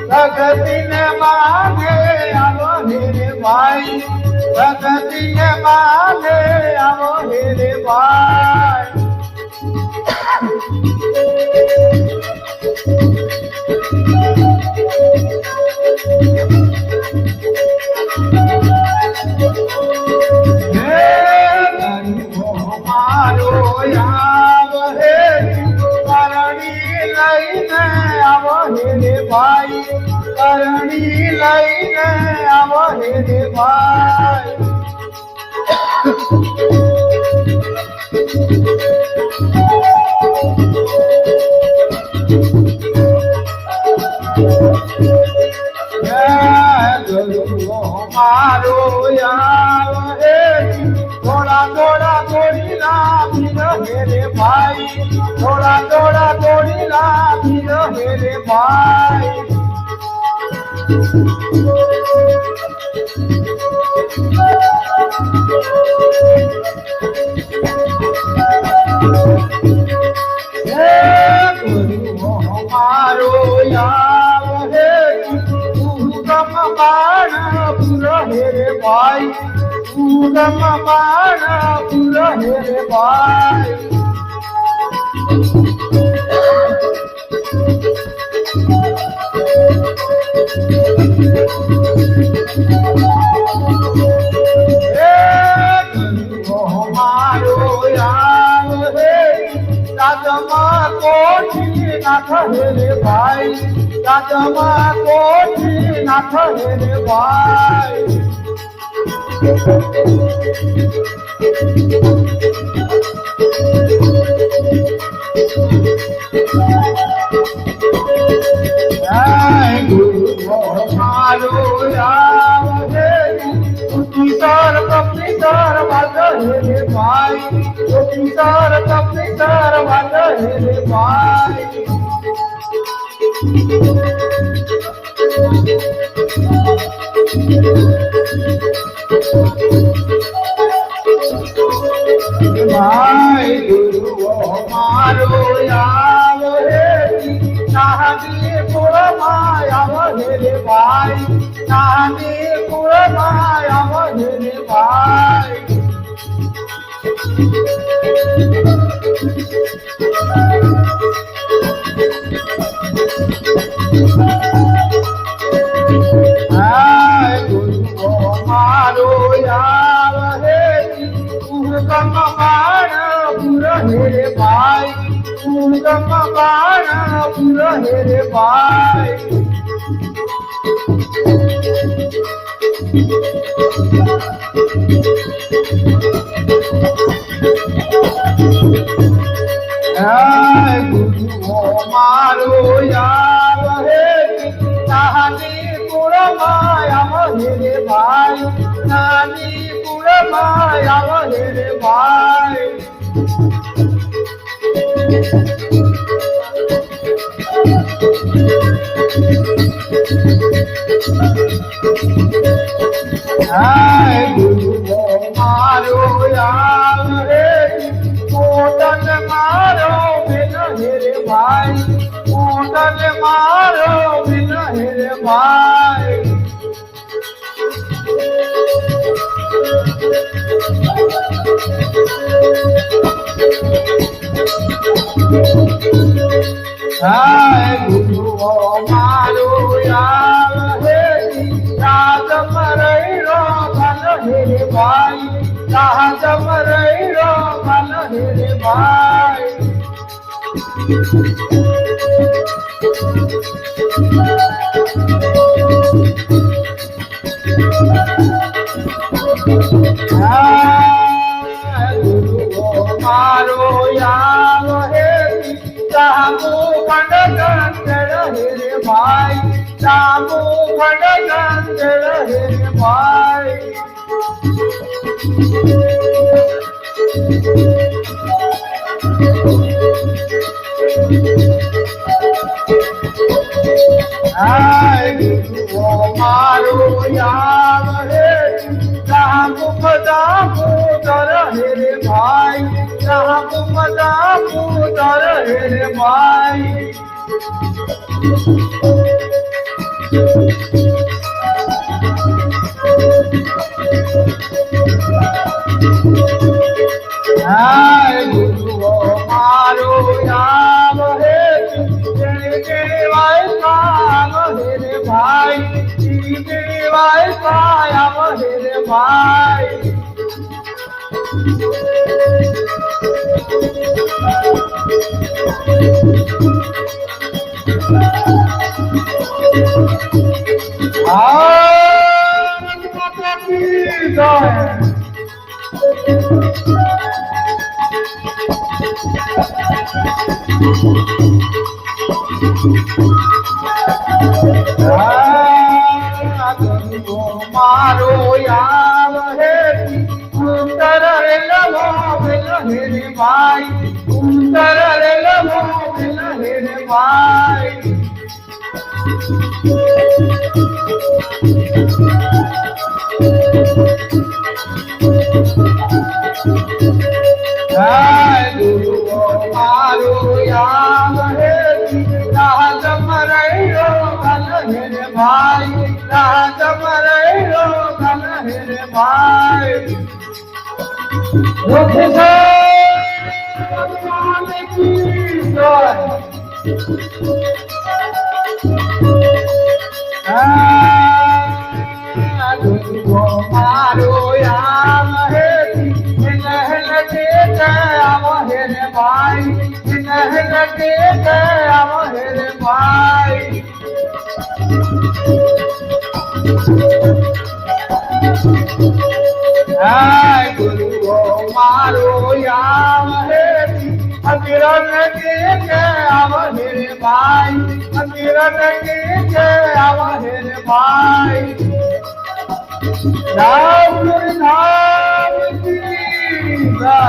પ્રગતિ ને માને આવો રે ભાઈ, પ્રગતિ ને માને આવો રે ભાઈ. મારો આવો રે કરણી લઈને આવો રે ભાઈ, કરણી લઈને આવો રે ભાઈ. મારો આવો રે થોડા થોડા થોડી લાભી રે ભાઈ, થોડા થોડા થોડી લાભી રે ભાઈ. મારો આવો રે ઉગમ બાણ પૂરો રે ભાઈ, ઉગમ બાણ પૂરો રે ભાઈ. મારો આવો રે રાજમાં કોઠી નાથ રે ભાઈ, રાજમાં કોઠી નાથ રે ભાઈ. મારો આવો રે ઉત્તર કપિતર વાદ રે ભાઈ, ઉત્તર કપિતર વાદ રે ભાઈ. ભાઈ ગુરુ મારો આવો રે નાની પુરમાં આવો રે ભાઈ, નાની પુરમાં આવો રે ભાઈ. મારો આવો રે ઉગમ બાણ પૂરો રે ભાઈ, ઉગમ બાણ પૂરો રે ભાઈ. મારો આવો રે નાની પુરમાં આવો રે ભાઈ, નાની પુરમાં આવો રે ભાઈ. મારો આવો રે કોટન મારો બિન રે ભાઈ, કોટન મારો બિન રે ભાઈ. ગુરુ મારો આવો રે રાજમ રહીરો ભલ રે ભાઈ, રાજમ રહીરો ભલ રે ભાઈ. મારો આવો રે સામુ ખંડ ગંધર રે ભાઈ, સામુ ખંડ ગંધર રે ભાઈ. મારો આવો રે સામુ ખંડ રે ભાઈ, રામ મદા પુત્ર હે ભાઈ હાય ગુરુઓ મારો યામ હે દેવાય કામ હે રે ભાઈ દેવાય કામ હે રે ભાઈ મારો યામ હે ઉત્તર લવો હે રે ભાઈ ઉત્તર લવો હે રે ભાઈ ગુરુઓ મારો યામ હે રાજ મરૈયો ગલ હે રે ભાઈ રાજ મરૈયો ગલ હે રે ભાઈ ભગવાન કી જય ગુરુઓ મારો યામ હે લહલકે આવ હે રે ભાઈ લહલકે આવ હે રે ભાઈ હાય ગુરુઓ મારો યામ હે અતિરન કે આવ હે રે ભાઈ અતિરન કે આવ હે રે ભાઈ રામ નામ કી જય